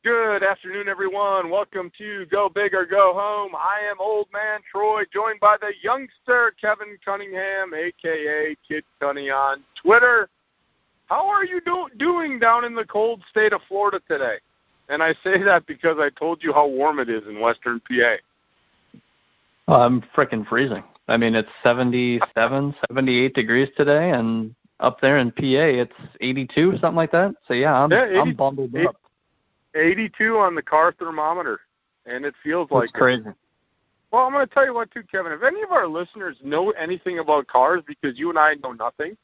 Good afternoon, everyone. Welcome to Go Big or Go Home. I am Old Man Troy, joined by the youngster Kevin Cunningham, a.k.a. Kid Cunny on Twitter. How are you doing down in the cold state of Florida today? And I say that because I told you how warm it is in western PA. I'm freaking freezing. I mean, it's 77, 78 degrees today, and up there in PA, it's 82, something like that. So, yeah, I'm bundled up. 82 on the car thermometer, and it feels like crazy. Well, I'm going to tell you what, too, Kevin. If any of our listeners know anything about cars, because you and I know nothing,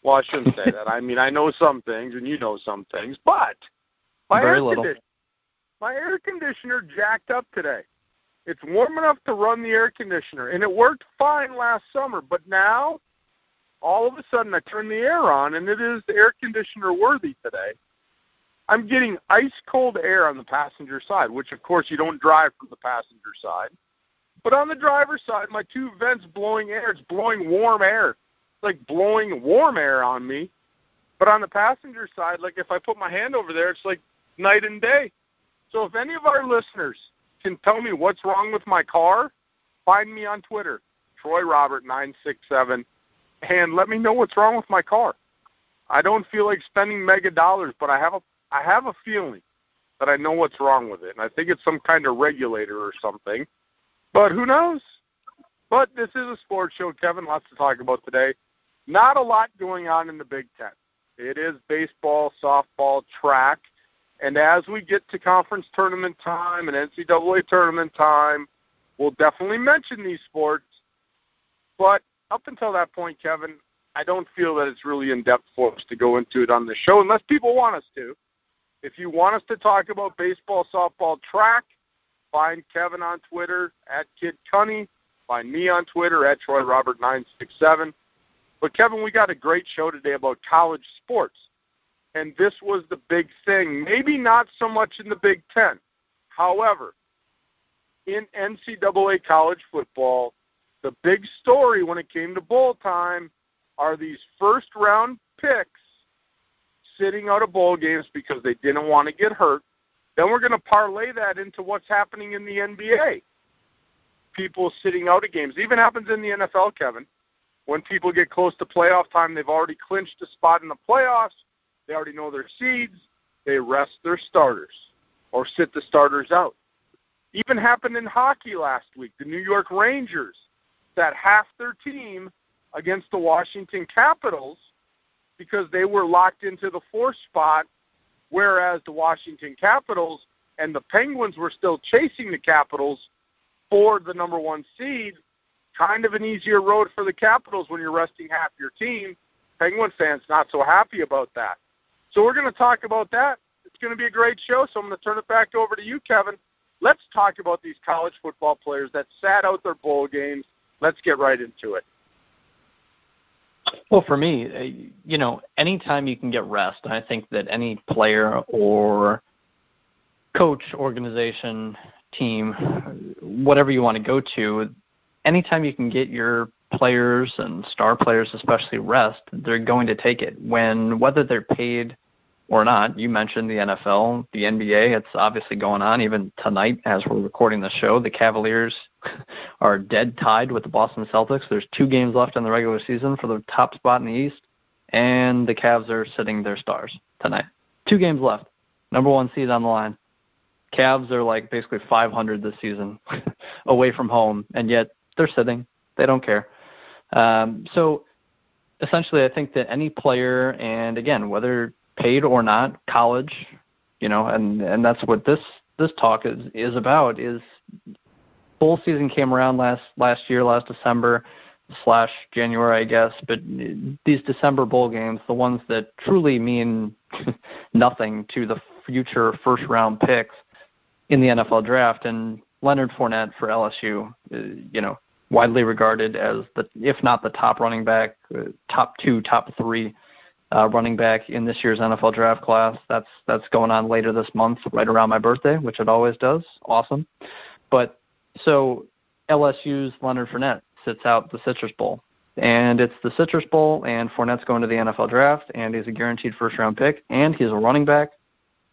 well, I shouldn't say that. I mean, I know some things, and you know some things, but my air conditioner jacked up today. It's warm enough to run the air conditioner, and it worked fine last summer, but now, all of a sudden, I turn the air on, and it is air conditioner worthy today. I'm getting ice-cold air on the passenger side, which, of course, you don't drive from the passenger side. But on the driver's side, my two vents blowing air. It's blowing warm air. It's like blowing warm air on me. But on the passenger side, like if I put my hand over there, it's like night and day. So if any of our listeners can tell me what's wrong with my car, find me on Twitter, TroyRobert967, and let me know what's wrong with my car. I don't feel like spending mega dollars, but I have a feeling that I know what's wrong with it, and I think it's some kind of regulator or something. But who knows? But this is a sports show, Kevin. Lots to talk about today. Not a lot going on in the Big Ten. It is baseball, softball, track. And as we get to conference tournament time and NCAA tournament time, we'll definitely mention these sports. But up until that point, Kevin, I don't feel that it's really in-depth for us to go into it on the show unless people want us to. If you want us to talk about baseball, softball, track, find Kevin on Twitter at Kid Cunny. Find me on Twitter at TroyRobert967. But, Kevin, we got a great show today about college sports. And this was the big thing. Maybe not so much in the Big Ten. However, in NCAA college football, the big story when it came to bowl time are these first-round picks sitting out of bowl games because they didn't want to get hurt. Then we're going to parlay that into what's happening in the NBA. People sitting out of games. Even happens in the NFL, Kevin. When people get close to playoff time, they've already clinched a spot in the playoffs. They already know their seeds. They rest their starters or sit the starters out. Even happened in hockey last week. The New York Rangers sat half their team against the Washington Capitals because they were locked into the fourth spot, whereas the Washington Capitals and the Penguins were still chasing the Capitals for the number one seed. Kind of an easier road for the Capitals when you're resting half your team. Penguin fans not so happy about that. So we're going to talk about that. It's going to be a great show, so I'm going to turn it back over to you, Kevin. Let's talk about these college football players that sat out their bowl games. Let's get right into it. Well, for me, anytime you can get rest, I think that any player or coach, organization, team, whatever you want to go to, anytime you can get your players and star players especially rest, they're going to take it. Whether they're paid or not, you mentioned the NFL, the NBA, it's obviously going on even tonight as we're recording the show. The Cavaliers are dead tied with the Boston Celtics. There's 2 games left in the regular season for the top spot in the East, and the Cavs are sitting their stars tonight. 2 games left. Number 1 seed on the line. Cavs are like basically 500 this season away from home, and yet they're sitting. They don't care. So essentially I think that any player, and again, whether paid or not, college, and that's what this talk is about, is bowl season came around last year, last December / January, I guess, but these December bowl games, the ones that truly mean nothing to the future first-round picks in the NFL draft, and Leonard Fournette for LSU, widely regarded as if not the top running back, top 2, top 3 running back in this year's NFL draft class. That's going on later this month, right around my birthday, which it always does. Awesome. But so LSU's Leonard Fournette sits out the Citrus Bowl. And it's the Citrus Bowl, and Fournette's going to the NFL draft, and he's a guaranteed first-round pick, and he's a running back.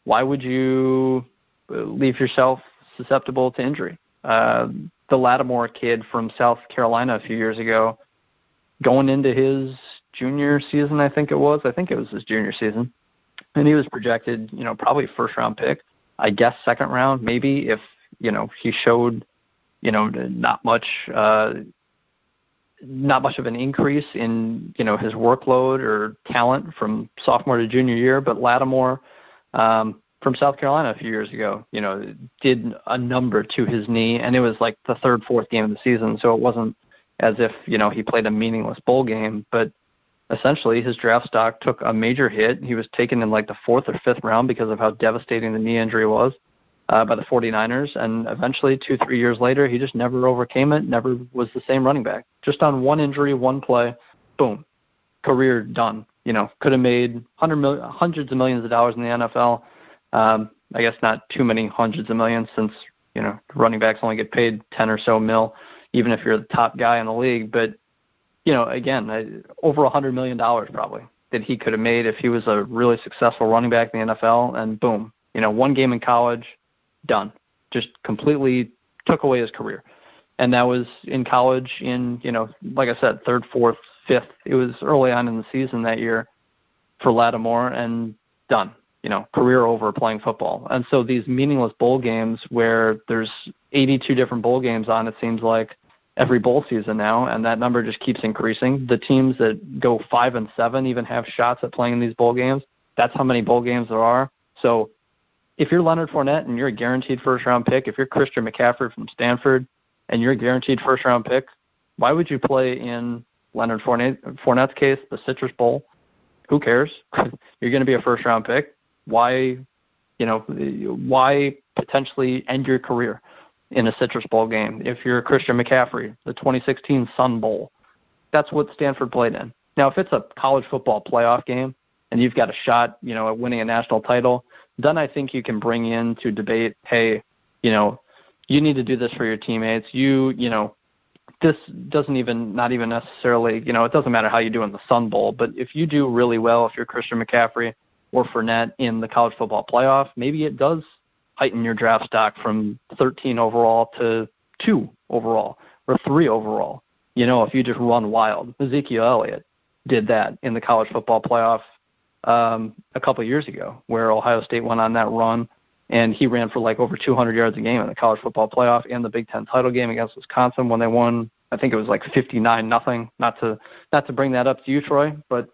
Why would you leave yourself susceptible to injury. The Lattimore kid from South Carolina a few years ago, going into his junior season, I think it was his junior season, and he was projected, probably first-round pick, I guess second round, maybe, if, he showed, not much of an increase in, his workload or talent from sophomore to junior year. But Lattimore, from South Carolina a few years ago, did a number to his knee, and it was like the third, fourth game of the season, so it wasn't as if, he played a meaningless bowl game, but essentially his draft stock took a major hit. He was taken in like the fourth or fifth round because of how devastating the knee injury was by the 49ers, and eventually 2-3 years later, he just never overcame it, never was the same running back. Just on one injury, one play, boom, career done. Could have made hundreds of millions of dollars in the NFL. I guess not too many hundreds of millions, since, running backs only get paid 10 or so mil, even if you're the top guy in the league. But, again, over $100 million probably that he could have made if he was a really successful running back in the NFL. And boom, one game in college, done. Just completely took away his career. And that was in college in, like I said, third, fourth, fifth. It was early on in the season that year for Lattimore, and done. Career over playing football. And so these meaningless bowl games where there's 82 different bowl games on, it seems like, every bowl season now, and that number just keeps increasing. The teams that go 5-7 even have shots at playing these bowl games. That's how many bowl games there are. So if you're Leonard Fournette and you're a guaranteed first-round pick, if you're Christian McCaffrey from Stanford and you're a guaranteed first-round pick, why would you play in Leonard Fournette's case, the Citrus Bowl? Who cares? You're going to be a first-round pick. Why potentially end your career in a Citrus Bowl game? If you're Christian McCaffrey, the 2016 Sun Bowl, that's what Stanford played in. Now, if it's a college football playoff game and you've got a shot, at winning a national title, then I think you can bring in to debate, hey, you need to do this for your teammates. This doesn't not even necessarily, it doesn't matter how you do in the Sun Bowl, but if you do really well, if you're Christian McCaffrey or Fournette in the college football playoff, maybe it does heighten your draft stock from 13 overall to 2 overall or 3 overall. If you just run wild. Ezekiel Elliott did that in the college football playoff a couple of years ago, where Ohio State went on that run, and he ran for like over 200 yards a game in the college football playoff and the Big Ten title game against Wisconsin when they won. I think it was like 59-0. Not to bring that up to you, Troy, but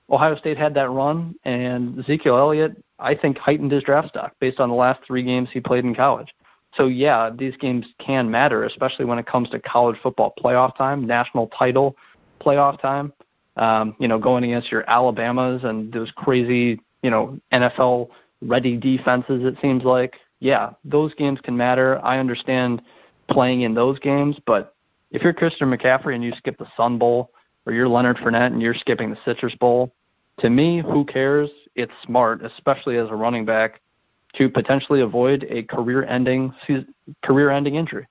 Ohio State had that run, and Ezekiel Elliott, I think, heightened his draft stock based on the last 3 games he played in college. So, yeah, these games can matter, especially when it comes to college football playoff time, national title playoff time, going against your Alabamas and those crazy, NFL-ready defenses, it seems like. Yeah, those games can matter. I understand playing in those games, but if you're Christian McCaffrey and you skip the Sun Bowl, or you're Leonard Fournette and you're skipping the Citrus Bowl, to me, who cares? It's smart, especially as a running back, to potentially avoid a career-ending injury.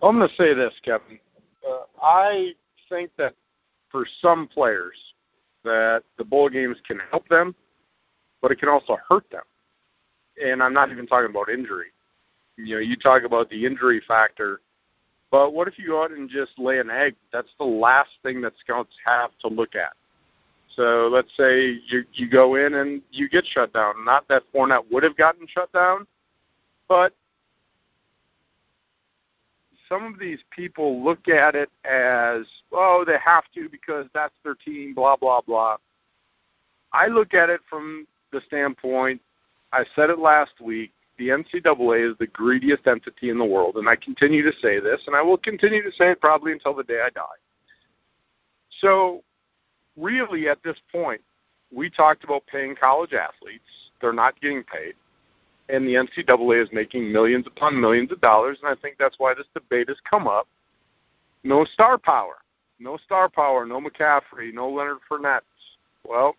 I'm going to say this, Kevin. I think that for some players that the bowl games can help them, but it can also hurt them. And I'm not even talking about injury. You talk about the injury factor, but what if you go out and just lay an egg? That's the last thing that scouts have to look at. So let's say you go in and you get shut down. Not that Fournette would have gotten shut down, but some of these people look at it as, oh, they have to because that's their team, blah, blah, blah. I look at it from the standpoint, I said it last week, the NCAA is the greediest entity in the world, and I continue to say this, and I will continue to say it probably until the day I die. So really at this point, we talked about paying college athletes. They're not getting paid. And the NCAA is making millions upon millions of dollars, and I think that's why this debate has come up. No star power. No star power, no McCaffrey, no Leonard Fournette. Well,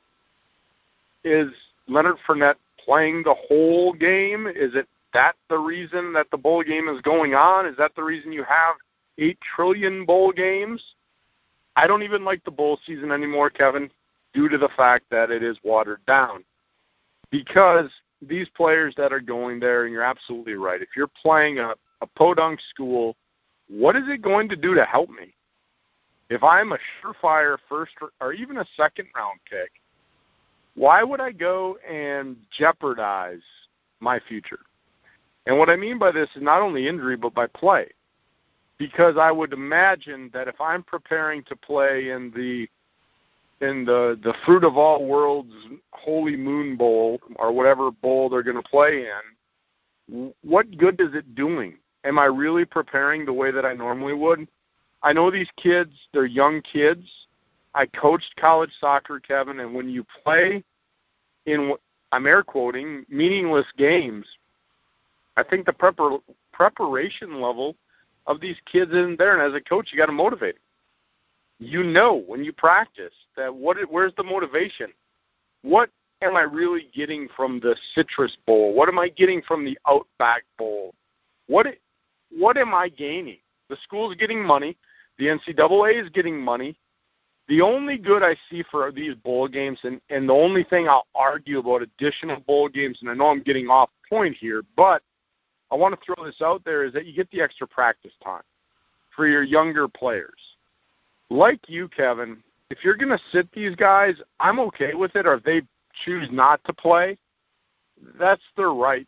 is Leonard Fournette playing the whole game? Is it that the reason that the bowl game is going on? Is that the reason you have 8 trillion bowl games? I don't even like the bowl season anymore, Kevin, due to the fact that it is watered down. because these players that are going there, and you're absolutely right, if you're playing a podunk school, what is it going to do to help me? If I'm a surefire first or even a second-round pick, why would I go and jeopardize my future? And what I mean by this is not only injury, but by play. Because I would imagine that if I'm preparing to play in the Fruit of All Worlds Holy Moon Bowl or whatever bowl they're going to play in, what good is it doing? Am I really preparing the way that I normally would? I know these kids, they're young kids. I coached college soccer, Kevin, and when you play in, I'm air quoting, meaningless games, I think the preparation level of these kids isn't there. And as a coach, you got to motivate them. You know when you practice that where's the motivation? What am I really getting from the Citrus Bowl? What am I getting from the Outback Bowl? What am I gaining? The school's getting money. The NCAA is getting money. The only good I see for these bowl games, and the only thing I'll argue about additional bowl games, and I know I'm getting off point here, but I want to throw this out there, is that you get the extra practice time for your younger players. Like you, Kevin, if you're going to sit these guys, I'm okay with it, or if they choose not to play, that's their right.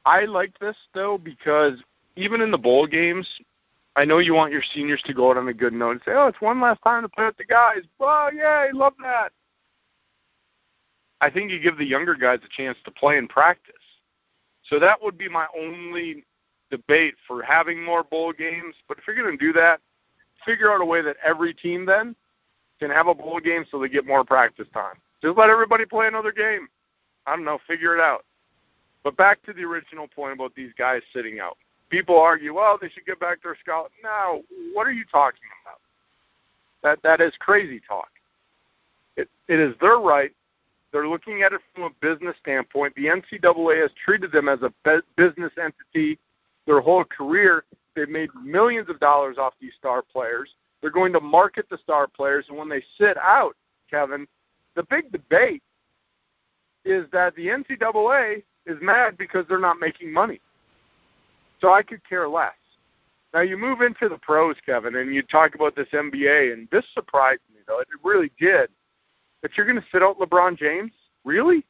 I like this, though, because even in the bowl games, I know you want your seniors to go out on a good note and say, oh, it's one last time to play with the guys. Oh, yay, love that. I think you give the younger guys a chance to play and practice. So that would be my only debate for having more bowl games. But if you're going to do that, figure out a way that every team then can have a bowl game so they get more practice time. Just let everybody play another game. I don't know, figure it out. But back to the original point about these guys sitting out. People argue, well, they should get back their scholarship. No, what are you talking about? That is crazy talk. It is their right. They're looking at it from a business standpoint. The NCAA has treated them as a business entity their whole career. They've made millions of dollars off these star players. They're going to market the star players, and when they sit out, Kevin, the big debate is that the NCAA is mad because they're not making money. So I could care less. Now, you move into the pros, Kevin, and you talk about this NBA, and this surprised me, though. It really did. That you're going to sit out LeBron James? Really?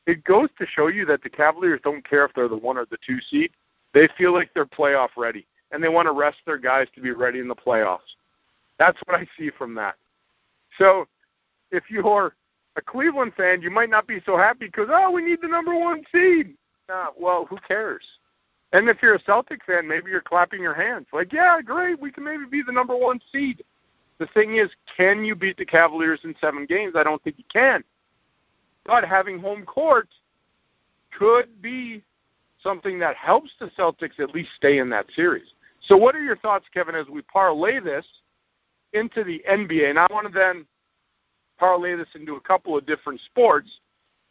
It goes to show you that the Cavaliers don't care if they're the 1 or the 2 seed. They feel like they're playoff ready, and they want to rest their guys to be ready in the playoffs. That's what I see from that. So if you're a Cleveland fan, you might not be so happy because, oh, we need the number 1 seed. Well, who cares? And if you're a Celtic fan, maybe you're clapping your hands. Like, yeah, great, we can maybe be the number 1 seed. The thing is, can you beat the Cavaliers in 7 games? I don't think you can. But having home court could be something that helps the Celtics at least stay in that series. So what are your thoughts, Kevin, as we parlay this into the NBA? And I want to then parlay this into a couple of different sports.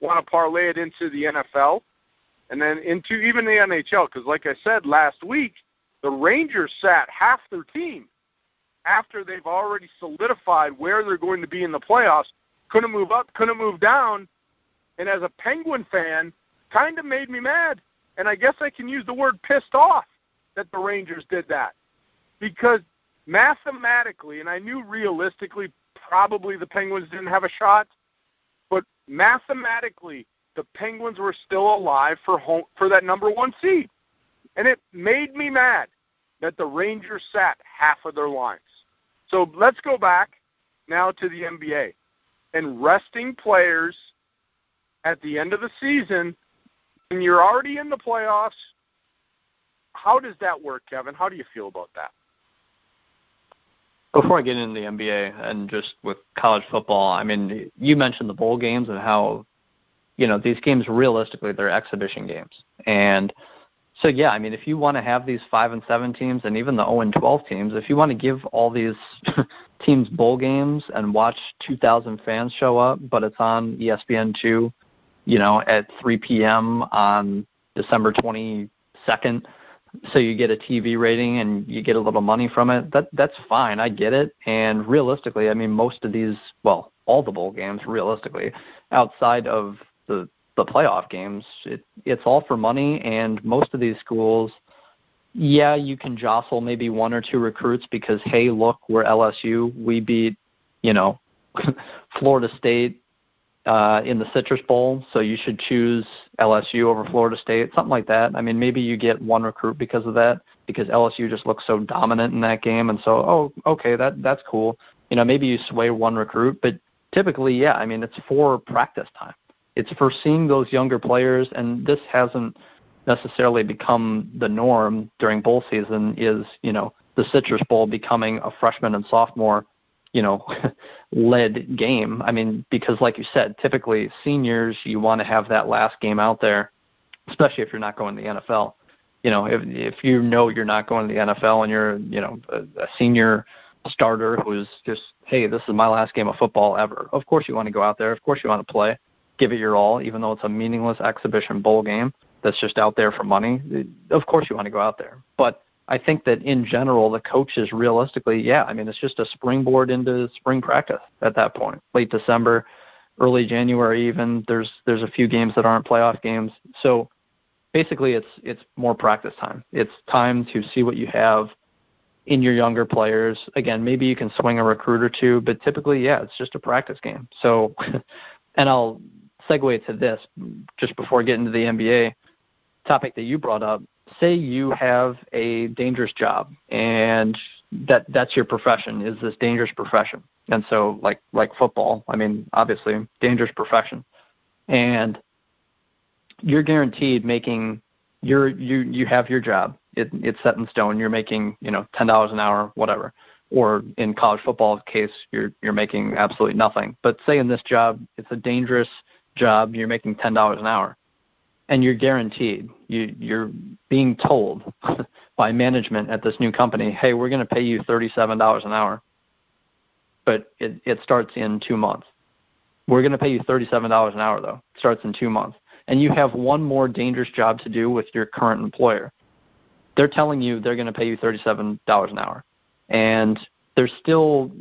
I want to parlay it into the NFL. And then into even the NHL, because like I said last week, the Rangers sat half their team after they've already solidified where they're going to be in the playoffs. Couldn't move up, couldn't move down. And as a Penguin fan, kind of made me mad. And I guess I can use the word pissed off that the Rangers did that. Because mathematically, and I knew realistically probably the Penguins didn't have a shot, but mathematically, the Penguins were still alive for that number 1 seed. And it made me mad that the Rangers sat half of their lines. So let's go back now to the NBA. And resting players at the end of the season, when you're already in the playoffs, how does that work, Kevin? How do you feel about that? Before I get into the NBA and just with college football, I mean, you mentioned the bowl games and how, you know, these games realistically, they're exhibition games. And so, yeah, I mean, if you want to have these 5-7 teams and even the 0-12 teams, if you want to give all these teams bowl games and watch 2,000 fans show up, but it's on ESPN2, you know, at 3 p.m. on December 22nd, so you get a TV rating and you get a little money from it, that's fine. I get it. And realistically, I mean, most of these, well, all the bowl games, realistically, outside of the the playoff games. It's all for money, and most of these schools, yeah, you can jostle maybe one or two recruits because, hey, look, we're LSU. We beat, Florida State in the Citrus Bowl, so you should choose LSU over Florida State, something like that. I mean, maybe you get one recruit because of that, because LSU just looks so dominant in that game, and so, okay, that's cool. Maybe you sway one recruit, but typically, yeah, I mean, it's for practice time. It's for seeing those younger players, and this hasn't necessarily become the norm during bowl season, is, the Citrus Bowl becoming a freshman and sophomore, led game. I mean, because like you said, typically seniors, you want to have that last game out there, especially if you're not going to the NFL. If you're not going to the NFL and you're, a senior starter who's just, hey, this is my last game of football ever. Of course you want to go out there. Of course you want to play, give it your all, even though it's a meaningless exhibition bowl game that's just out there for money. Of course you want to go out there. But I think that in general, the coaches realistically, yeah, I mean, it's just a springboard into spring practice at that point. Late December, early January even, there's a few games that aren't playoff games. So basically it's more practice time. It's time to see what you have in your younger players. Again, maybe you can swing a recruit or two, but typically, yeah, it's just a practice game. So, and I'll segue to this just before getting to the NBA topic that you brought up. Say you have a dangerous job, and that's your profession, is this dangerous profession. And so like football, I mean, obviously dangerous profession, and you're guaranteed making you have your job. It's set in stone. You're making, $10 an hour, whatever. Or in college football case, you're making absolutely nothing. But say in this job, it's a dangerous job, you're making $10 an hour. And you're guaranteed, you're being told by management at this new company, hey, we're going to pay you $37 an hour, but it starts in 2 months. We're going to pay you $37 an hour, though. It starts in 2 months. And you have one more dangerous job to do with your current employer. They're telling you they're going to pay you $37 an hour. And there's still,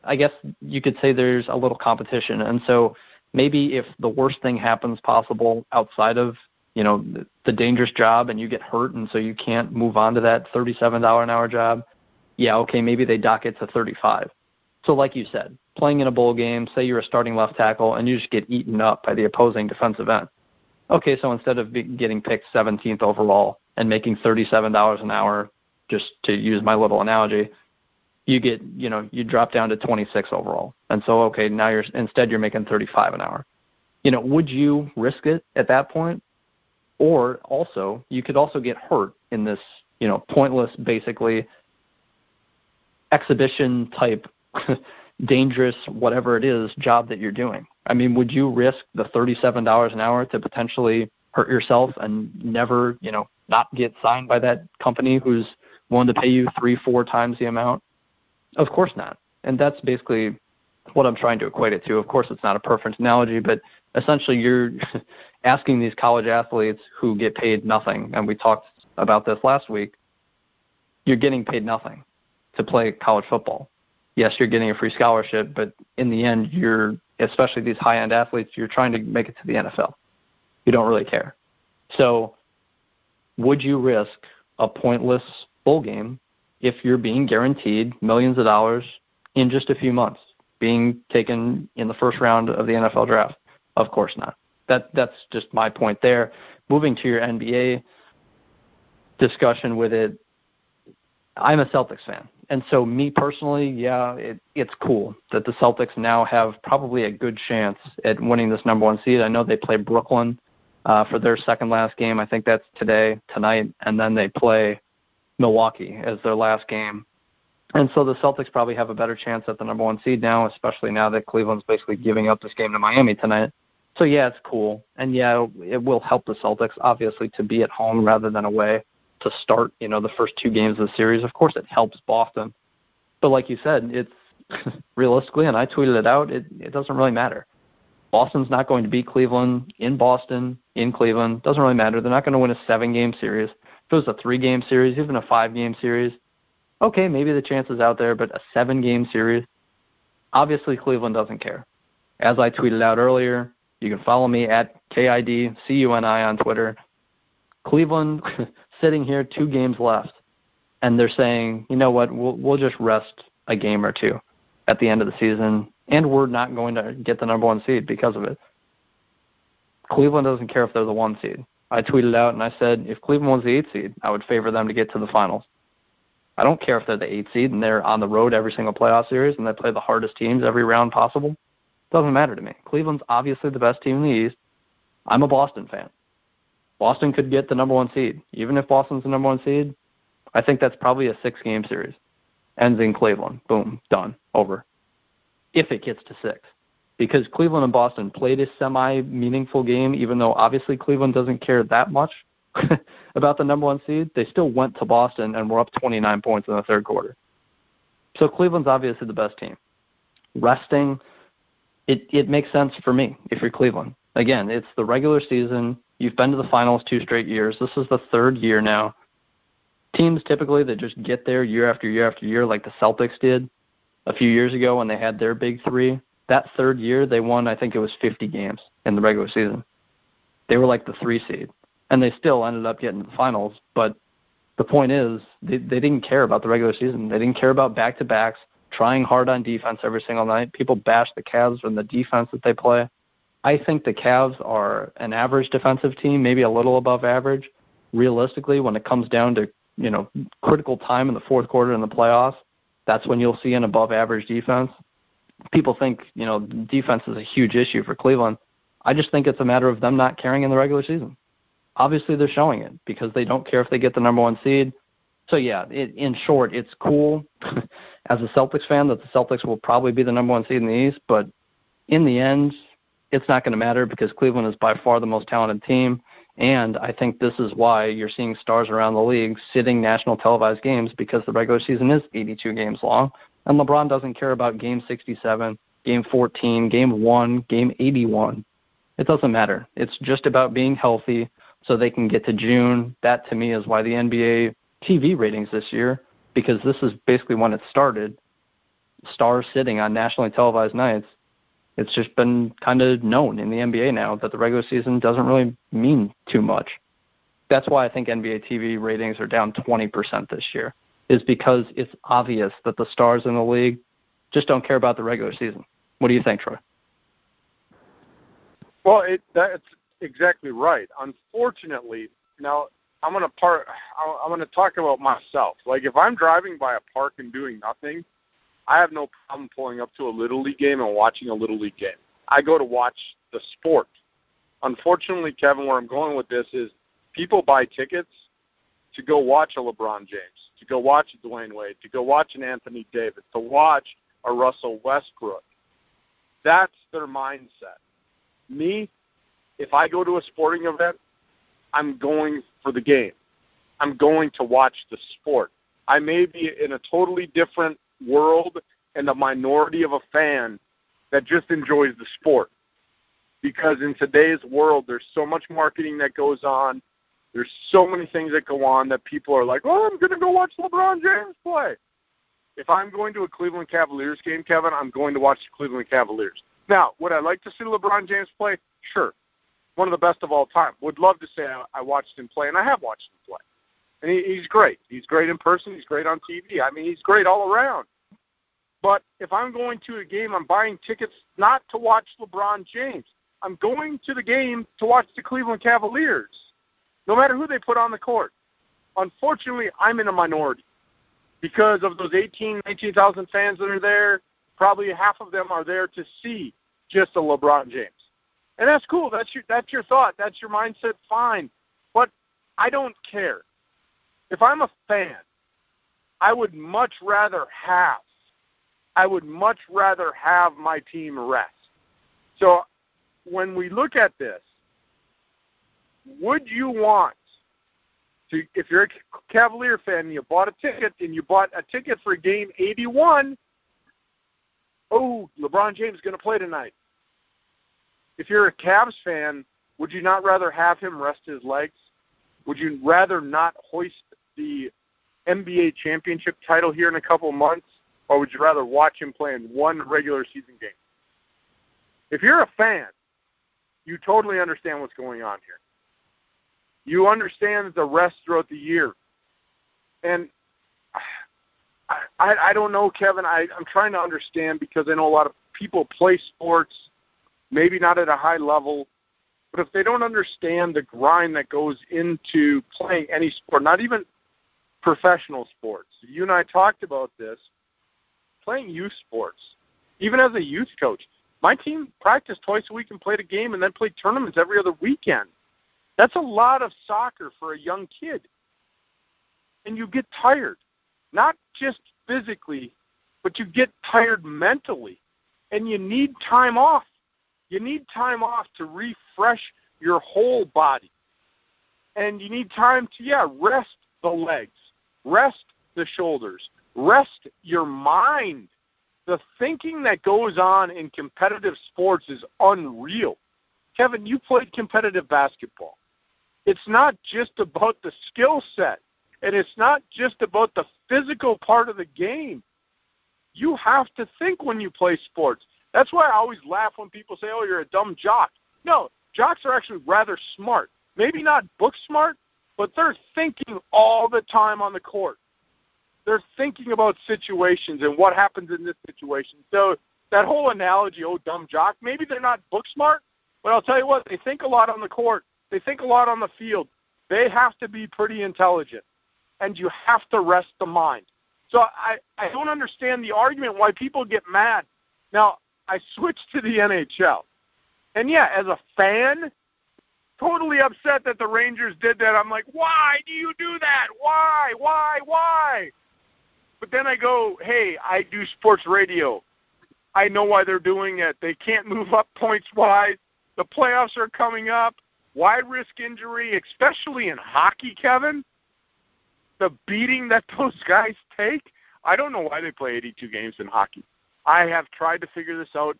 I guess you could say there's a little competition. And so maybe if the worst thing happens possible outside of, the dangerous job and you get hurt and so you can't move on to that $37 an hour job, yeah, okay, maybe they dock it to 35. So like you said, playing in a bowl game, say you're a starting left tackle and you just get eaten up by the opposing defensive end. Okay, so instead of getting picked 17th overall and making $37 an hour, just to use my little analogy, you drop down to 26 overall. And so, okay, now you're making 35 an hour. Would you risk it at that point? Or also, you could also get hurt in this, pointless, basically, exhibition type, dangerous, whatever it is, job that you're doing. I mean, would you risk the $37 an hour to potentially hurt yourself and never, not get signed by that company who's willing to pay you 3-4 times the amount? Of course not. And that's basically what I'm trying to equate it to. Of course, it's not a perfect analogy, but essentially you're asking these college athletes who get paid nothing, and we talked about this last week, you're getting paid nothing to play college football. Yes, you're getting a free scholarship, but in the end, especially these high-end athletes, you're trying to make it to the NFL. You don't really care. So would you risk a pointless bowl game if you're being guaranteed millions of dollars in just a few months, being taken in the first round of the NFL draft? Of course not. That's just my point there. Moving to your NBA discussion with it, I'm a Celtics fan. And so me personally, yeah, it's cool that the Celtics now have probably a good chance at winning this number 1 seed. I know they play Brooklyn for their second last game. I think that's tonight, and then they play Milwaukee as their last game. And so the Celtics probably have a better chance at the number 1 seed now, especially now that Cleveland's basically giving up this game to Miami tonight. So, yeah, it's cool. And, yeah, it will help the Celtics, obviously, to be at home rather than away to start, the first 2 games of the series. Of course, it helps Boston. But like you said, it's realistically, and I tweeted it out, it doesn't really matter. Boston's not going to beat Cleveland in Boston, in Cleveland. Doesn't really matter. They're not going to win a 7-game series. If it was a 3-game series, even a 5-game series, okay, maybe the chance is out there, but a 7-game series, obviously Cleveland doesn't care. As I tweeted out earlier, You can follow me at KIDCUNI on Twitter. Cleveland sitting here 2 games left, and they're saying, you know what, we'll just rest a game or two at the end of the season, and we're not going to get the number 1 seed because of it. Cleveland doesn't care if they're the 1 seed. I tweeted out and I said, if Cleveland was the 8 seed, I would favor them to get to the finals. I don't care if they're the 8 seed and they're on the road every single playoff series and they play the hardest teams every round possible. Doesn't matter to me. Cleveland's obviously the best team in the East. I'm a Boston fan. Boston could get the number 1 seed. Even if Boston's the number 1 seed, I think that's probably a 6-game series. Ends in Cleveland. Boom. Done. Over. If it gets to 6. Because Cleveland and Boston played a semi-meaningful game, even though obviously Cleveland doesn't care that much about the number 1 seed. They still went to Boston and were up 29 points in the third quarter. So Cleveland's obviously the best team. Resting, it makes sense for me if you're Cleveland. Again, it's the regular season. You've been to the finals 2 straight years. This is the 3rd year now. Teams typically that just get there year after year after year, like the Celtics did a few years ago when they had their big 3. That 3rd year, they won, I think it was 50 games in the regular season. They were like the 3 seed. And they still ended up getting to the finals. But the point is, they didn't care about the regular season. They didn't care about back-to-backs, trying hard on defense every single night. People bash the Cavs from the defense that they play. I think the Cavs are an average defensive team, maybe a little above average. Realistically, when it comes down to, critical time in the fourth quarter in the playoffs, that's when you'll see an above-average defense. People think, defense is a huge issue for Cleveland. I just think it's a matter of them not caring in the regular season. Obviously, they're showing it because they don't care if they get the number 1 seed. So, yeah, in short, it's cool as a Celtics fan that the Celtics will probably be the number 1 seed in the East. But in the end, it's not going to matter because Cleveland is by far the most talented team. And I think this is why you're seeing stars around the league sitting national televised games because the regular season is 82 games long. And LeBron doesn't care about Game 67, Game 14, Game 1, Game 81. It doesn't matter. It's just about being healthy so they can get to June. That, to me, is why the NBA TV ratings this year, because this is basically when it started, stars sitting on nationally televised nights. It's just been kind of known in the NBA now that the regular season doesn't really mean too much. That's why I think NBA TV ratings are down 20% this year, is because it's obvious that the stars in the league just don't care about the regular season. What do you think, Troy? Well, that's exactly right. Unfortunately, now I'm going to talk about myself. Like if I'm driving by a park and doing nothing, I have no problem pulling up to a Little League game and watching a Little League game. I go to watch the sport. Unfortunately, Kevin, where I'm going with this is people buy tickets to go watch a LeBron James, to go watch a Dwayne Wade, to go watch an Anthony Davis, to watch a Russell Westbrook. That's their mindset. Me, if I go to a sporting event, I'm going for the game. I'm going to watch the sport. I may be in a totally different world and a minority of a fan that just enjoys the sport. Because in today's world, there's so much marketing that goes on. There's so many things that go on that people are like, oh, I'm going to go watch LeBron James play. If I'm going to a Cleveland Cavaliers game, Kevin, I'm going to watch the Cleveland Cavaliers. Now, would I like to see LeBron James play? Sure. One of the best of all time. Would love to say I watched him play, and I have watched him play. And he's great. He's great in person. He's great on TV. I mean, he's great all around. But if I'm going to a game, I'm buying tickets not to watch LeBron James. I'm going to the game to watch the Cleveland Cavaliers, no matter who they put on the court. Unfortunately, I'm in a minority because of those 19,000 fans that are there. Probably half of them are there to see just a LeBron James. And that's cool. That's your thought. That's your mindset. Fine. But I don't care. If I'm a fan, I would much rather have my team rest. So when we look at this, would you want to, if you're a Cavalier fan and you bought a ticket for game 81, oh, LeBron James is going to play tonight. If you're a Cavs fan, would you not rather have him rest his legs? Would you rather not hoist the NBA championship title here in a couple of months? Or would you rather watch him play in one regular season game? If you're a fan, you totally understand what's going on here. You understand the rest throughout the year. And I don't know, Kevin. I'm trying to understand because I know a lot of people play sports, maybe not at a high level, but if they don't understand the grind that goes into playing any sport, not even professional sports. You and I talked about this, playing youth sports, even as a youth coach. My team practiced twice a week and played a game and then played tournaments every other weekend. That's a lot of soccer for a young kid. And you get tired, not just physically, but you get tired mentally. And you need time off. You need time off to refresh your whole body. And you need time to, rest the legs, rest the shoulders, rest your mind. The thinking that goes on in competitive sports is unreal. Kevin, you played competitive basketball. It's not just about the skill set, and it's not just about the physical part of the game. You have to think when you play sports. That's why I always laugh when people say, oh, you're a dumb jock. No, jocks are actually rather smart. Maybe not book smart, but they're thinking all the time on the court. They're thinking about situations and what happens in this situation. So that whole analogy, oh, dumb jock, maybe they're not book smart, but I'll tell you what, they think a lot on the court. They think a lot on the field. They have to be pretty intelligent, and you have to rest the mind. So I don't understand the argument why people get mad. Now, I switched to the NHL. And, as a fan, totally upset that the Rangers did that. I'm like, why do you do that? Why? But then I go, hey, I do sports radio. I know why they're doing it. They can't move up points-wise. The playoffs are coming up. Why risk injury, especially in hockey, Kevin? The beating that those guys take? I don't know why they play 82 games in hockey. I have tried to figure this out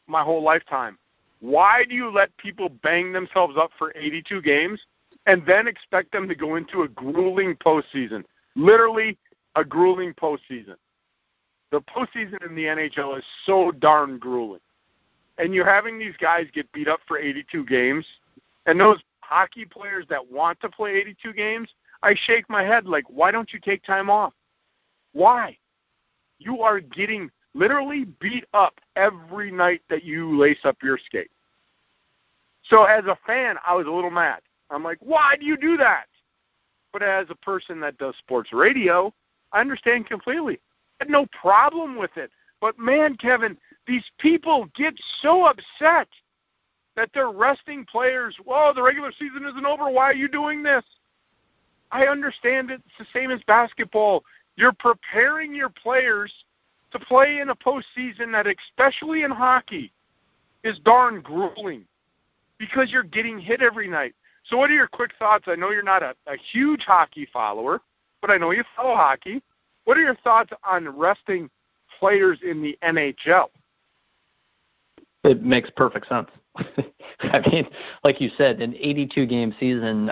my whole lifetime. Why do you let people bang themselves up for 82 games and then expect them to go into a grueling postseason? Literally a grueling postseason. The postseason in the NHL is so darn grueling. And you're having these guys get beat up for 82 games, and those hockey players that want to play 82 games, I shake my head like, why don't you take time off? Why? You are getting literally beat up every night that you lace up your skate. So as a fan, I was a little mad. I'm like, why do you do that? But as a person that does sports radio, I understand completely. I had no problem with it. But man, Kevin, these people get so upset that they're resting players. Whoa, the regular season isn't over. Why are you doing this? I understand it. It's the same as basketball. You're preparing your players to play in a postseason that, especially in hockey, is darn grueling because you're getting hit every night. So what are your quick thoughts? I know you're not a huge hockey follower, but I know you follow hockey. What are your thoughts on resting players in the NHL? It makes perfect sense. I mean, like you said, an 82-game season,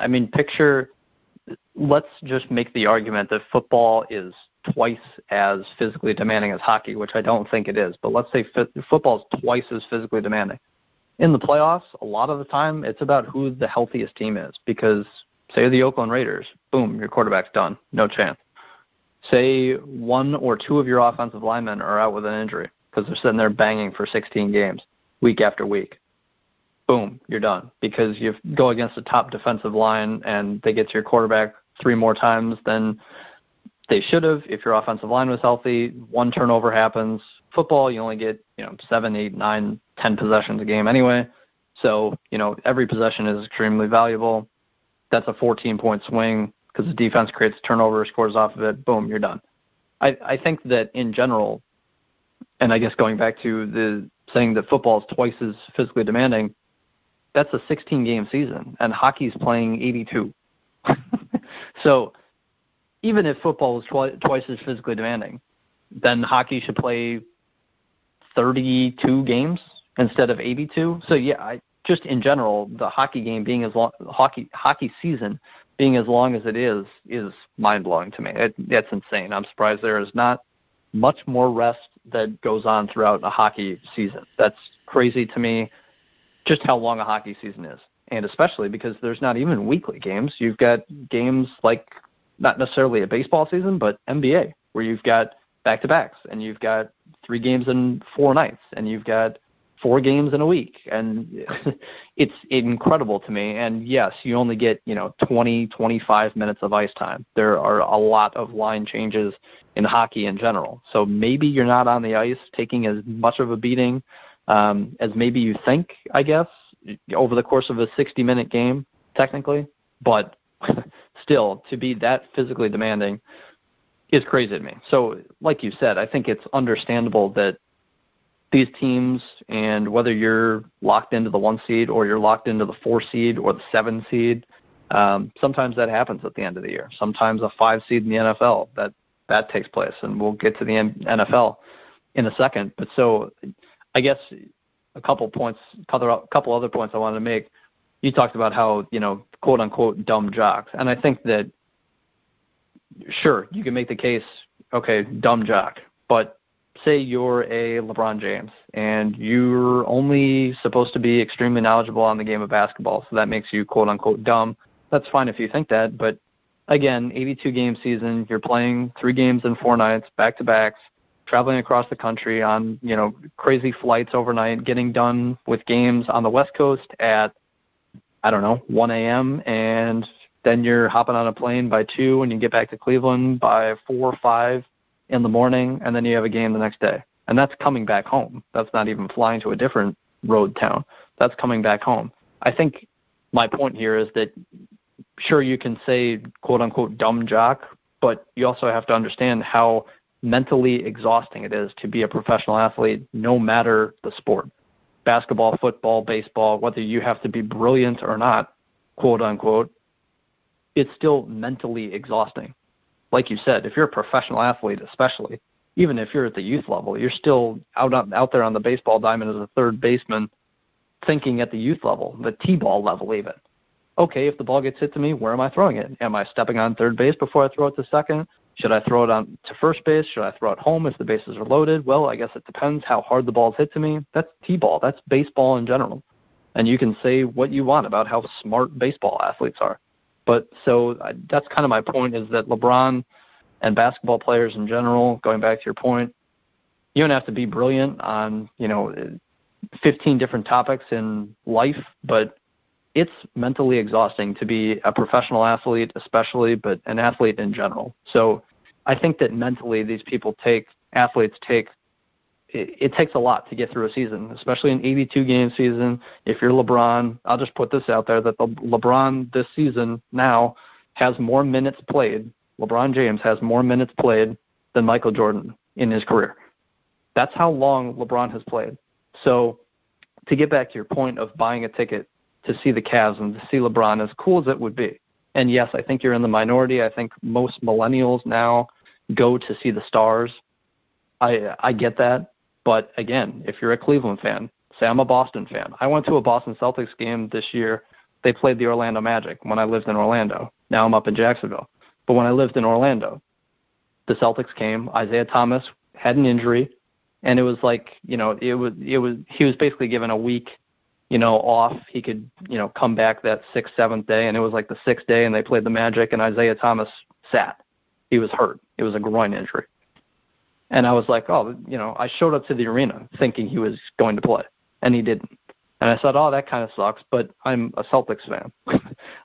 let's just make the argument that football is twice as physically demanding as hockey, which I don't think it is. But let's say football is twice as physically demanding. In the playoffs, a lot of the time, it's about who the healthiest team is. Because, say, the Oakland Raiders, boom, your quarterback's done. No chance. Say one or two of your offensive linemen are out with an injury because they're sitting there banging for 16 games, week after week. Boom, you're done. Because you go against the top defensive line and they get to your quarterback 3 more times than they should have. If your offensive line was healthy, 1 turnover happens. Football, you only get 7, 8, 9, 10 possessions a game anyway. So, every possession is extremely valuable. That's a 14-point swing because the defense creates a turnover, scores off of it. Boom, you're done. I think that in general, and I guess going back to the saying that football is twice as physically demanding, that's a 16-game season, and hockey's playing 82. So even if football is twice as physically demanding, then hockey should play 32 games instead of 82. So just in general, the hockey game being as long, hockey season being as long as it is mind blowing to me. That's insane. I'm surprised there is not much more rest that goes on throughout a hockey season. That's crazy to me. just how long a hockey season is. And especially because there's not even weekly games. You've got games like not necessarily a baseball season, but NBA, where you've got back-to-backs, and you've got 3 games in 4 nights, and you've got 4 games in a week. And it's incredible to me. And, yes, you only get, 20, 25 minutes of ice time. There are a lot of line changes in hockey in general. So maybe you're not on the ice taking as much of a beating as maybe you think, I guess, over the course of a 60-minute game, technically. But still, to be that physically demanding is crazy to me. So, like you said, I think it's understandable that these teams, and whether you're locked into the 1 seed or you're locked into the 4 seed or the 7 seed, sometimes that happens at the end of the year. Sometimes a 5 seed in the NFL, that takes place, and we'll get to the NFL in a second. But so I guess a couple other points I wanted to make. You talked about how, quote unquote, dumb jocks. And I think that, sure, you can make the case, okay, dumb jock, but say you're a LeBron James and you're only supposed to be extremely knowledgeable on the game of basketball, so that makes you quote unquote dumb. That's fine if you think that, but again, 82 game season, you're playing 3 games in 4 nights, back-to-backs, traveling across the country on, crazy flights overnight, getting done with games on the West Coast at, 1 a.m., and then you're hopping on a plane by 2 and you get back to Cleveland by 4 or 5 in the morning, and then you have a game the next day. And that's coming back home. That's not even flying to a different road town. That's coming back home. I think my point here is that, sure, you can say, quote-unquote, dumb jock, but you also have to understand how mentally exhausting it is to be a professional athlete, no matter the sport. Basketball, football, baseball, whether you have to be brilliant or not, quote-unquote, it's still mentally exhausting. Like you said, if you're a professional athlete especially, even if you're at the youth level, you're still out there on the baseball diamond as a third baseman thinking at the youth level, the T-ball level even. Okay, if the ball gets hit to me, where am I throwing it? Am I stepping on third base before I throw it to second? Should I throw it on to first base? Should I throw it home if the bases are loaded? Well, I guess it depends how hard the ball's hit to me. That's T-ball. That's baseball in general. And you can say what you want about how smart baseball athletes are. But so that's kind of my point, is that LeBron and basketball players in general, going back to your point, you don't have to be brilliant on, 15 different topics in life, but it's mentally exhausting to be a professional athlete especially, but an athlete in general. So I think that mentally these athletes take a lot to get through a season, especially an 82-game season. If you're LeBron, I'll just put this out there, that LeBron this season now has more minutes played. LeBron James has more minutes played than Michael Jordan in his career. That's how long LeBron has played. So to get back to your point of buying a ticket to see the Cavs and to see LeBron, as cool as it would be, and yes, I think you're in the minority. I think most millennials now go to see the stars. I get that. But again, if you're a Cleveland fan, say I'm a Boston fan. I went to a Boston Celtics game this year. They played the Orlando Magic when I lived in Orlando. Now I'm up in Jacksonville. But when I lived in Orlando, the Celtics came. Isaiah Thomas had an injury, and it was like, he was basically given a week, off. He could, come back that 6th, 7th day, and it was like the 6th day, and they played the Magic, and Isaiah Thomas sat. He was hurt. It was a groin injury. And I was like, I showed up to the arena thinking he was going to play, and he didn't. And I said, that kind of sucks, but I'm a Celtics fan.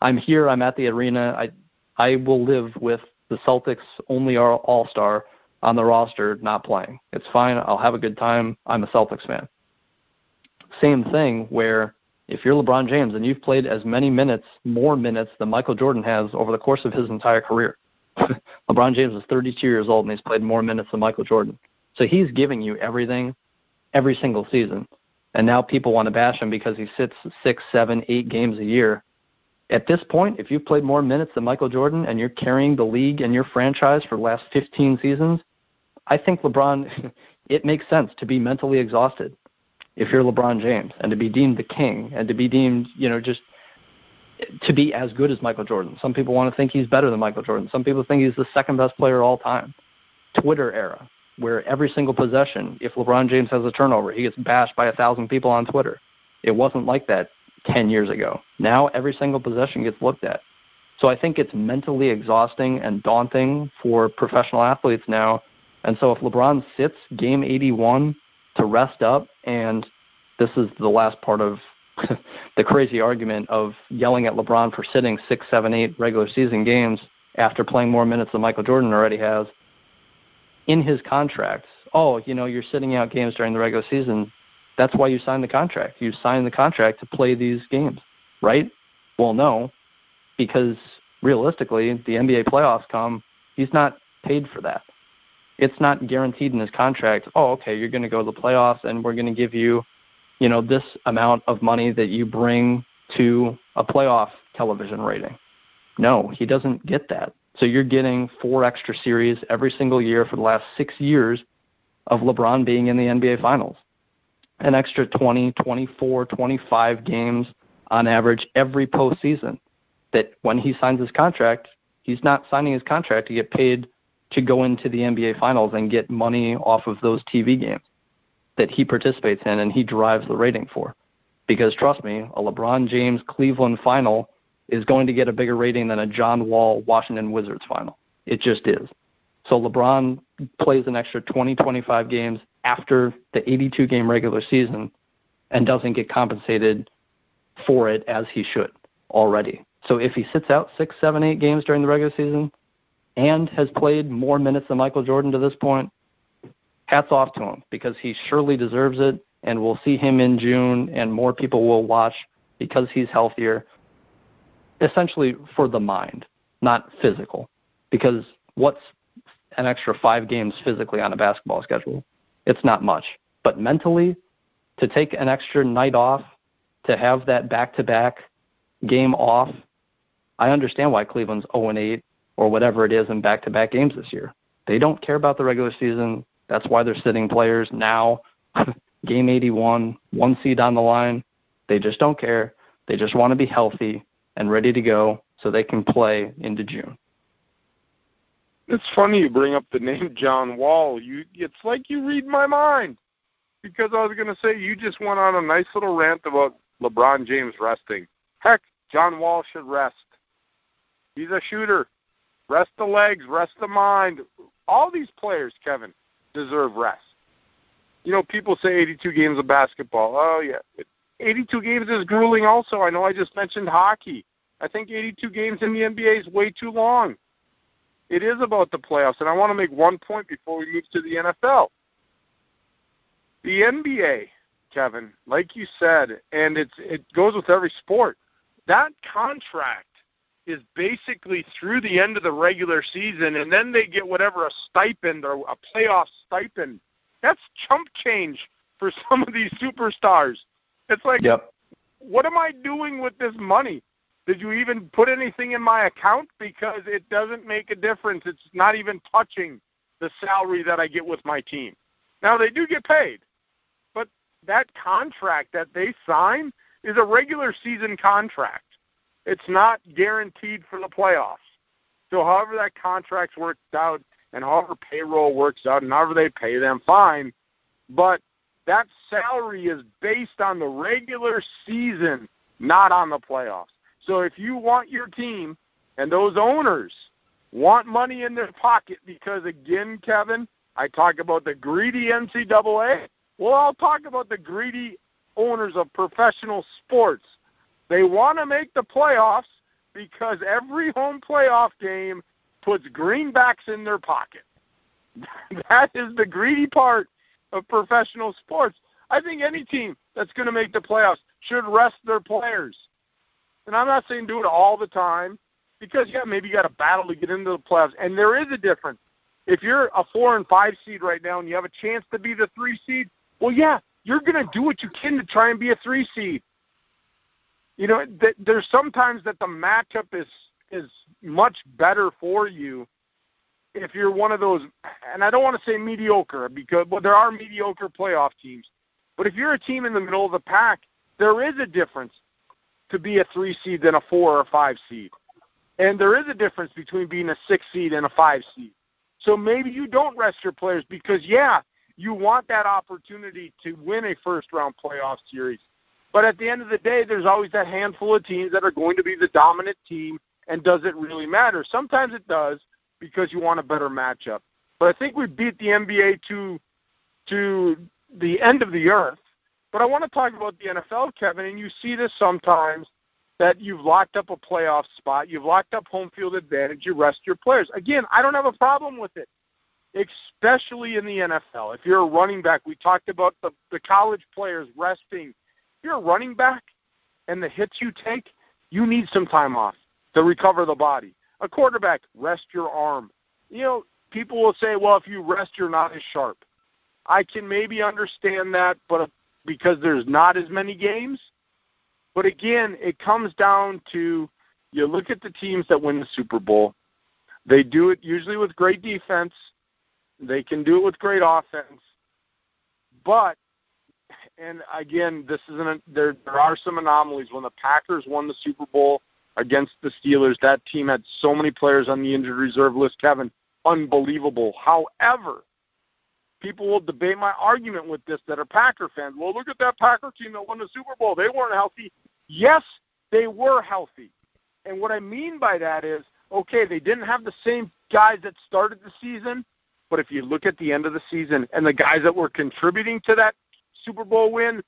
I'm here. I'm at the arena. I will live with the Celtics only all-star on the roster not playing. It's fine. I'll have a good time. I'm a Celtics fan. Same thing where if you're LeBron James and you've played as many minutes, more minutes than Michael Jordan has over the course of his entire career. LeBron James is 32 years old, and he's played more minutes than Michael Jordan. So he's giving you everything every single season. And now people want to bash him because he sits 6, 7, 8 games a year. At this point, if you've played more minutes than Michael Jordan and you're carrying the league and your franchise for the last 15 seasons, I think LeBron, it makes sense to be mentally exhausted if you're LeBron James, and to be deemed the king, and to be deemed, just to be as good as Michael Jordan. Some people want to think he's better than Michael Jordan. Some people think he's the second best player of all time. Twitter era, where every single possession, if LeBron James has a turnover, he gets bashed by 1,000 people on Twitter. It wasn't like that 10 years ago. Now every single possession gets looked at. So I think it's mentally exhausting and daunting for professional athletes now. And so if LeBron sits game 81 to rest up, and this is the last part of the crazy argument of yelling at LeBron for sitting 6, 7, 8 regular season games after playing more minutes than Michael Jordan already has, in his contract, you're sitting out games during the regular season. That's why you signed the contract. You signed the contract to play these games, right? Well, no, because realistically, the NBA playoffs come, he's not paid for that. It's not guaranteed in his contract, you're going to go to the playoffs and we're going to give you, this amount of money that you bring to a playoff television rating. No, he doesn't get that. So you're getting 4 extra series every single year for the last 6 years of LeBron being in the NBA Finals. An extra 20, 24, 25 games on average every postseason. That when he signs his contract, he's not signing his contract to get paid to go into the NBA Finals and get money off of those TV games that he participates in and he drives the rating for. Because trust me, a LeBron James Cleveland final is going to get a bigger rating than a John Wall Washington Wizards final. It just is. So LeBron plays an extra 20, 25 games after the 82-game regular season and doesn't get compensated for it as he should already. So if he sits out 6, 7, 8 games during the regular season and has played more minutes than Michael Jordan to this point, hats off to him because he surely deserves it, and we'll see him in June, and more people will watch because he's healthier, essentially for the mind, not physical. Because what's an extra 5 games physically on a basketball schedule? It's not much. But mentally, to take an extra night off, to have that back-to-back game off, I understand why Cleveland's 0-8 or whatever it is in back-to-back games this year. They don't care about the regular season. That's why they're sitting players now. Game 81, 1 seed on the line. They just don't care. They just want to be healthy and ready to go so they can play into June. It's funny you bring up the name John Wall. It's like you read my mind, because I was going to say you just went on a nice little rant about LeBron James resting. Heck, John Wall should rest. He's a shooter. Rest the legs, rest the mind. All these players, Kevin, deserve rest. People say 82 games of basketball. Oh, yeah. 82 games is grueling also. I know I just mentioned hockey. I think 82 games in the NBA is way too long. It is about the playoffs, and I want to make one point before we move to the NFL. The NBA, Kevin, like you said, and it goes with every sport, that contract is basically through the end of the regular season, and then they get whatever, a stipend or a playoff stipend. That's chump change for some of these superstars. It's like, yep. What am I doing with this money? Did you even put anything in my account? Because it doesn't make a difference. It's not even touching the salary that I get with my team. Now, they do get paid, but that contract that they sign is a regular season contract. It's not guaranteed for the playoffs. So however that contract's worked out and however payroll works out and however they pay them, fine. But that salary is based on the regular season, not on the playoffs. So if you want your team and those owners want money in their pocket because, again, Kevin, I talk about the greedy NCAA, well, I'll talk about the greedy owners of professional sports. They want to make the playoffs because every home playoff game puts greenbacks in their pocket. That is the greedy part of professional sports. I think any team that's going to make the playoffs should rest their players. And I'm not saying do it all the time because, yeah, maybe you got to battle to get into the playoffs. And there is a difference. If you're a 4 and 5 seed right now and you have a chance to be the 3 seed, well, yeah, you're going to do what you can to try and be a 3 seed. There's sometimes that the matchup is much better for you if you're one of those, and I don't want to say mediocre because there are mediocre playoff teams, but if you're a team in the middle of the pack, there is a difference to be a 3 seed than a 4 or 5 seed. And there is a difference between being a 6 seed and a 5 seed. So maybe you don't rest your players because, yeah, you want that opportunity to win a first-round playoff series. But at the end of the day, there's always that handful of teams that are going to be the dominant team, and does it really matter? Sometimes it does because you want a better matchup. But I think we beat the NBA to the end of the earth. But I want to talk about the NFL, Kevin, and you see this sometimes, that you've locked up a playoff spot, you've locked up home field advantage, you rest your players. Again, I don't have a problem with it, especially in the NFL. If you're a running back, we talked about the college players resting. If you're a running back and the hits you take, you need some time off to recover the body. A quarterback, rest your arm. You know, people will say, well, if you rest, you're not as sharp. I can maybe understand that, but because there's not as many games. But again, it comes down to, you look at the teams that win the Super Bowl. They do it usually with great defense. They can do it with great offense. But, and again, there are some anomalies. When the Packers won the Super Bowl against the Steelers, that team had so many players on the injured reserve list, Kevin, unbelievable. However, people will debate my argument with this that are Packer fans. Well, look at that Packer team that won the Super Bowl. They weren't healthy. Yes, they were healthy. And what I mean by that is, okay, they didn't have the same guys that started the season, but if you look at the end of the season and the guys that were contributing to that Super Bowl win,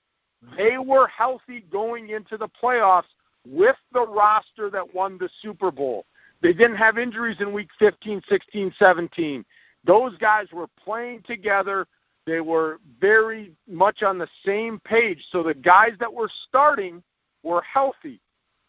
they were healthy going into the playoffs with the roster that won the Super Bowl. They didn't have injuries in week 15, 16, 17. Those guys were playing together. They were very much on the same page. So the guys that were starting were healthy.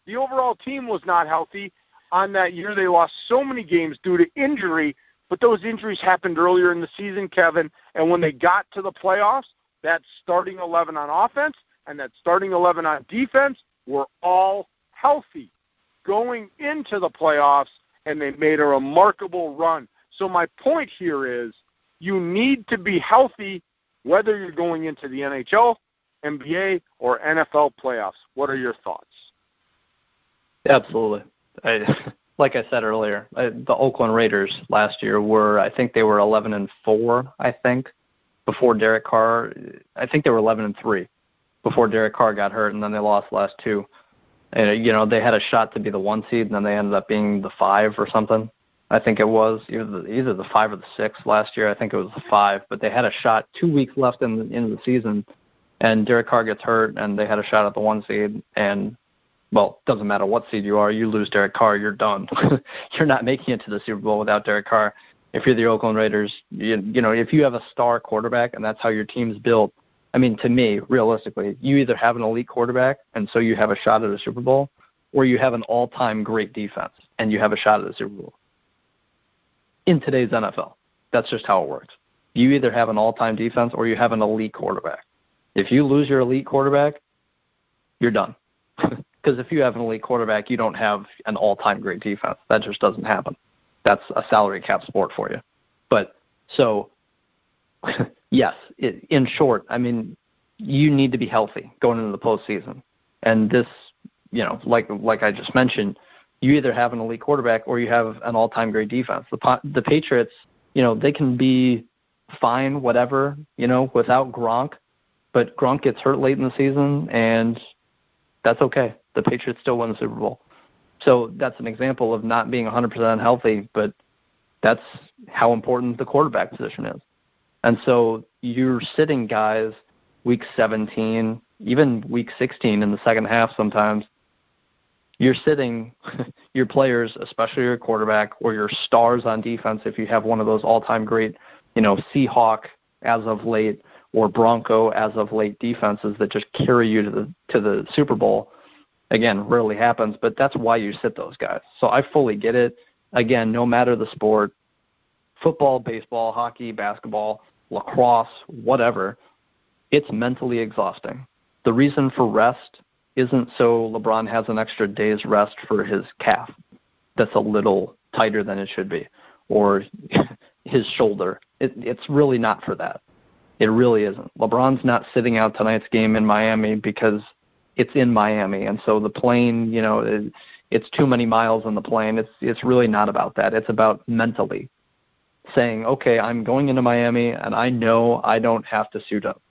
The overall team was not healthy. On that year, they lost so many games due to injury, but those injuries happened earlier in the season, Kevin, and when they got to the playoffs, that starting 11 on offense and that starting 11 on defense were all healthy going into the playoffs, and they made a remarkable run. So my point here is you need to be healthy whether you're going into the NHL, NBA, or NFL playoffs. What are your thoughts? Absolutely. Like I said earlier, the Oakland Raiders last year I think they were 11-4, I think, before Derek Carr. I think they were 11-3 before Derek Carr got hurt, and then they lost the last two. And, you know, they had a shot to be the 1 seed, and then they ended up being the 5 or something. I think it was either the 5 or the 6 last year. I think it was the 5, but they had a shot 2 weeks left in the season, and Derek Carr gets hurt, and they had a shot at the 1 seed. And, well, it doesn't matter what seed you are. You lose Derek Carr, you're done. You're not making it to the Super Bowl without Derek Carr. If you're the Oakland Raiders, you know, if you have a star quarterback and that's how your team's built, I mean, to me, realistically, you either have an elite quarterback and so you have a shot at a Super Bowl, or you have an all-time great defense and you have a shot at the Super Bowl. In today's NFL, that's just how it works. You either have an all-time defense or you have an elite quarterback. If you lose your elite quarterback, you're done. Because if you have an elite quarterback, you don't have an all-time great defense. That just doesn't happen. That's a salary cap sport for you. But so, yes, in short, I mean, you need to be healthy going into the postseason. And this, you know, like I just mentioned, you either have an elite quarterback or you have an all-time great defense. The Patriots, you know, they can be fine, whatever, you know, without Gronk. But Gronk gets hurt late in the season, and that's okay. The Patriots still win the Super Bowl. So that's an example of not being 100% healthy, but that's how important the quarterback position is. And so you're sitting guys week 17, even week 16 in the second half sometimes. You're sitting your players, especially your quarterback or your stars on defense, if you have one of those all-time great, you know, Seahawk as of late or Bronco as of late defenses that just carry you to the Super Bowl. Again, rarely happens, but that's why you sit those guys. So I fully get it. Again, no matter the sport, football, baseball, hockey, basketball, lacrosse, whatever, it's mentally exhausting. The reason for rest isn't so LeBron has an extra day's rest for his calf that's a little tighter than it should be, or his shoulder. It's really not for that. It really isn't. LeBron's not sitting out tonight's game in Miami because it's in Miami, and so the plane, you know, it's too many miles on the plane. It's really not about that. It's about mentally saying, okay, I'm going into Miami, and I know I don't have to suit up.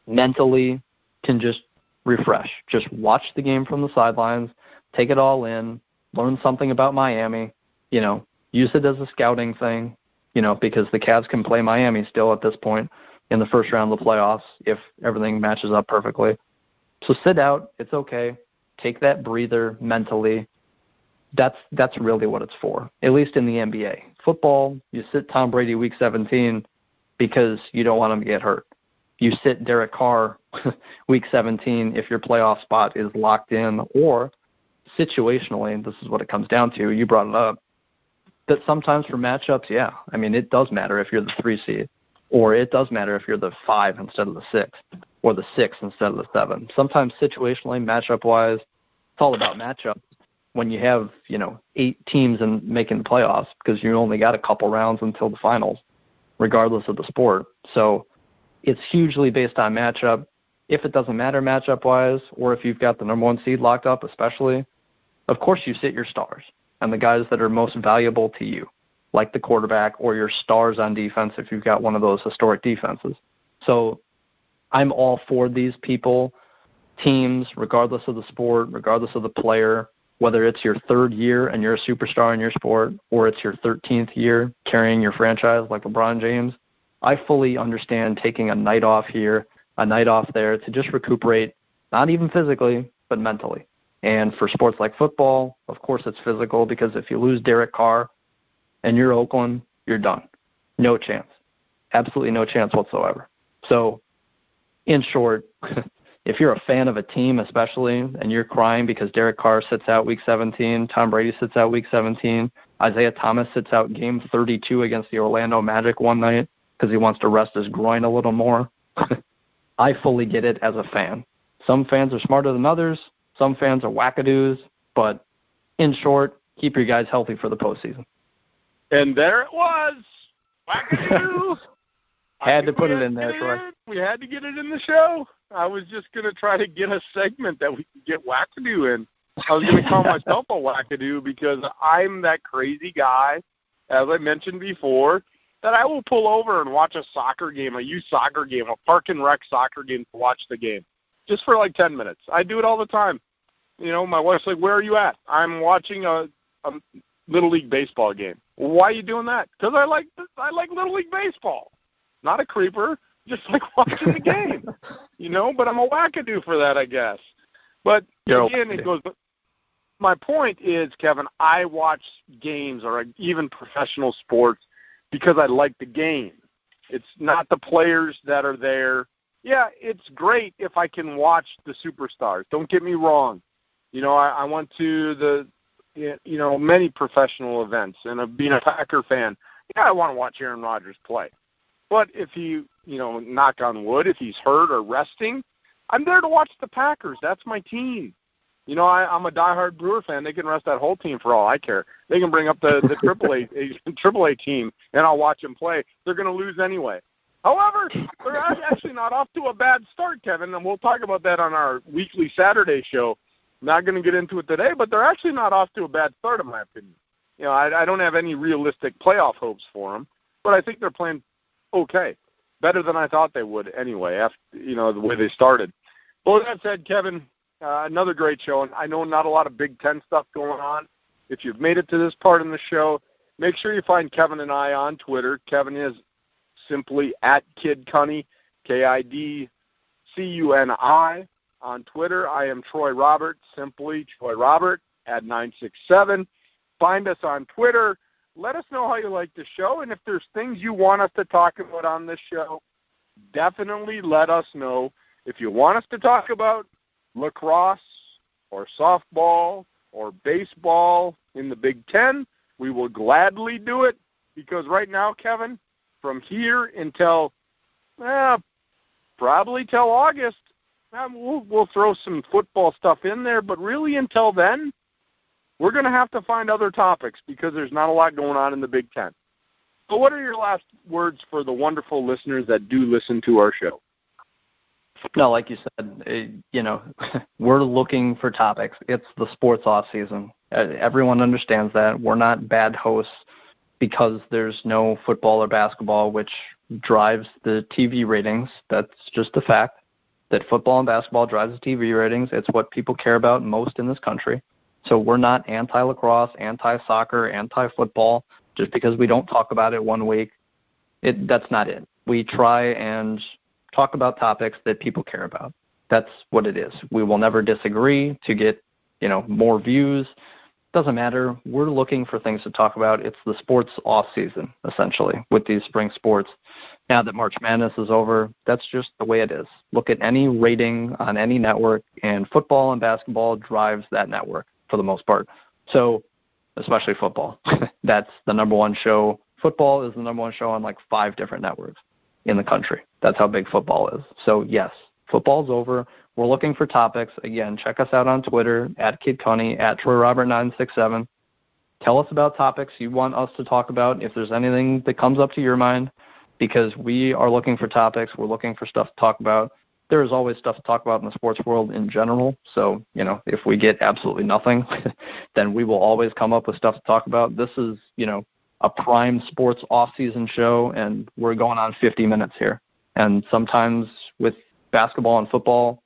Mentally can just refresh. Just watch the game from the sidelines, take it all in, learn something about Miami, use it as a scouting thing, because the Cavs can play Miami still at this point in the first round of the playoffs if everything matches up perfectly. So sit out. It's okay. Take that breather mentally. That's really what it's for, at least in the NBA. Football, you sit Tom Brady week 17 because you don't want him to get hurt. You sit Derek Carr week 17 if your playoff spot is locked in, or situationally, and this is what it comes down to, you brought it up, that sometimes for matchups, it does matter if you're the 3 seed, or it does matter if you're the 5 instead of the 6, or the 6 instead of the 7. Sometimes situationally, matchup-wise, it's all about matchup. When you have, 8 teams in making the playoffs, because you only got a couple rounds until the finals, regardless of the sport. So it's hugely based on matchup. If it doesn't matter matchup-wise, or if you've got the number 1 seed locked up especially, of course you sit your stars and the guys that are most valuable to you, like the quarterback or your stars on defense if you've got one of those historic defenses. So I'm all for these teams, regardless of the sport, regardless of the player, whether it's your 3rd year and you're a superstar in your sport, or it's your 13th year carrying your franchise like LeBron James. I fully understand taking a night off here, a night off there to just recuperate, not even physically, but mentally. And for sports like football, of course it's physical, because if you lose Derek Carr and you're Oakland, you're done. No chance. Absolutely no chance whatsoever. So, in short, if you're a fan of a team especially, and you're crying because Derek Carr sits out week 17, Tom Brady sits out week 17, Isaiah Thomas sits out game 32 against the Orlando Magic one night because he wants to rest his groin a little more, I fully get it as a fan. Some fans are smarter than others. Some fans are wackadoos. But in short, keep your guys healthy for the postseason. And there it was. Wackadoo. Had to put it in there, Troy. We had to get it in the show. I was just going to try to get a segment that we could get wackadoo in. I was going to call myself a wackadoo because I'm that crazy guy, as I mentioned before, that I will pull over and watch a soccer game, a youth soccer game, a park and rec soccer game to watch the game, just for like 10 minutes. I do it all the time. My wife's like, where are you at? I'm watching a Little League baseball game. Why are you doing that? Because I like Little League baseball. Not a creeper, just like watching the game, but I'm a wackadoo for that, I guess. But again, it goes, my point is, Kevin, I watch games or even professional sports because I like the game. It's not the players that are there. Yeah, it's great if I can watch the superstars. Don't get me wrong. I went to the, many professional events, and being a Packer fan, I want to watch Aaron Rodgers play. But if he, knock on wood, if he's hurt or resting, I'm there to watch the Packers. That's my team. I'm a diehard Brewer fan. They can rest that whole team for all I care. They can bring up the AAA team, and I'll watch them play. They're going to lose anyway. However, they're actually not off to a bad start, Kevin, and we'll talk about that on our weekly Saturday show. Not going to get into it today, but they're actually not off to a bad start, in my opinion. I don't have any realistic playoff hopes for them, but I think they're playing okay, better than I thought they would anyway, after the way they started. But with that said, Kevin, another great show, and I know not a lot of Big Ten stuff going on. If you've made it to this part in the show, make sure you find Kevin and I on Twitter. Kevin is simply @KidCunny, KIDCUNI on Twitter. I am Troy Robert, simply Troy Robert @967. Find us on Twitter. Let us know how you like the show, and if there's things you want us to talk about on this show, definitely let us know. If you want us to talk about lacrosse or softball or baseball in the Big Ten, we will gladly do it, because right now, Kevin, from here until probably till August, we'll throw some football stuff in there, but really until then, we're going to have to find other topics because there's not a lot going on in the Big Ten. So what are your last words for the wonderful listeners that do listen to our show? No, like you said, we're looking for topics. It's the sports off season. Everyone understands that. We're not bad hosts because there's no football or basketball, which drives the TV ratings. That's just a fact. that football and basketball drives the TV ratings. It's what people care about most in this country. So we're not anti-lacrosse, anti-soccer, anti-football just because we don't talk about it one week. That's not it. We try and talk about topics that people care about. That's what it is. We will never disagree to get, more views. Doesn't matter. We're looking for things to talk about. It's the sports off season, essentially, with these spring sports. Now that March Madness is over, that's just the way it is. Look at any rating on any network, and football and basketball drives that network for the most part. So, especially football. That's the number one show. Football is the number one show on like 5 different networks in the country. That's how big football is. So, yes, football's over. We're looking for topics. Again, check us out on Twitter, @KidCunny, @TroyRobert967. Tell us about topics you want us to talk about, if there's anything that comes up to your mind, because we are looking for topics. We're looking for stuff to talk about. There is always stuff to talk about in the sports world in general. So, if we get absolutely nothing, then we will always come up with stuff to talk about. This is, a prime sports off-season show, and we're going on 50 minutes here. And sometimes with basketball and football,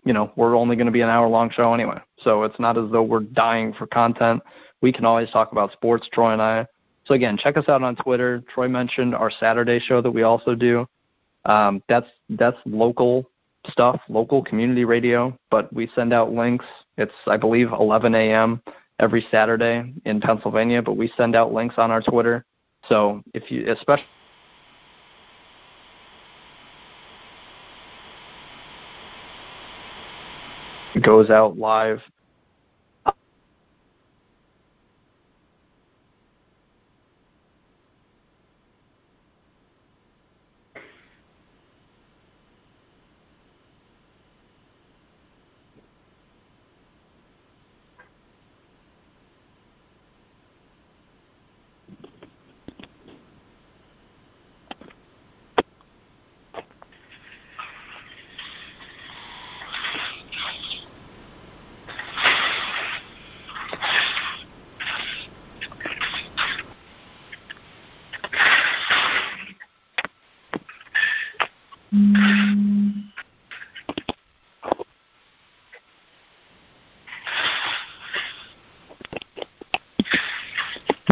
we're only going to be an hour-long show anyway. So it's not as though we're dying for content. We can always talk about sports, Troy and I. So, again, check us out on Twitter. Troy mentioned our Saturday show that we also do. That's local stuff, local community radio, but we send out links. It's, I believe, 11 a.m. every Saturday in Pennsylvania, but we send out links on our Twitter. So if you, especially, it goes out live.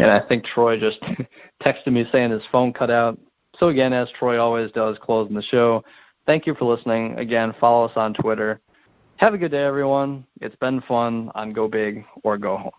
And I think Troy just texted me saying his phone cut out. So, again, as Troy always does, closing the show, thank you for listening. Again, follow us on Twitter. Have a good day, everyone. It's been fun on Go Big or Go Home.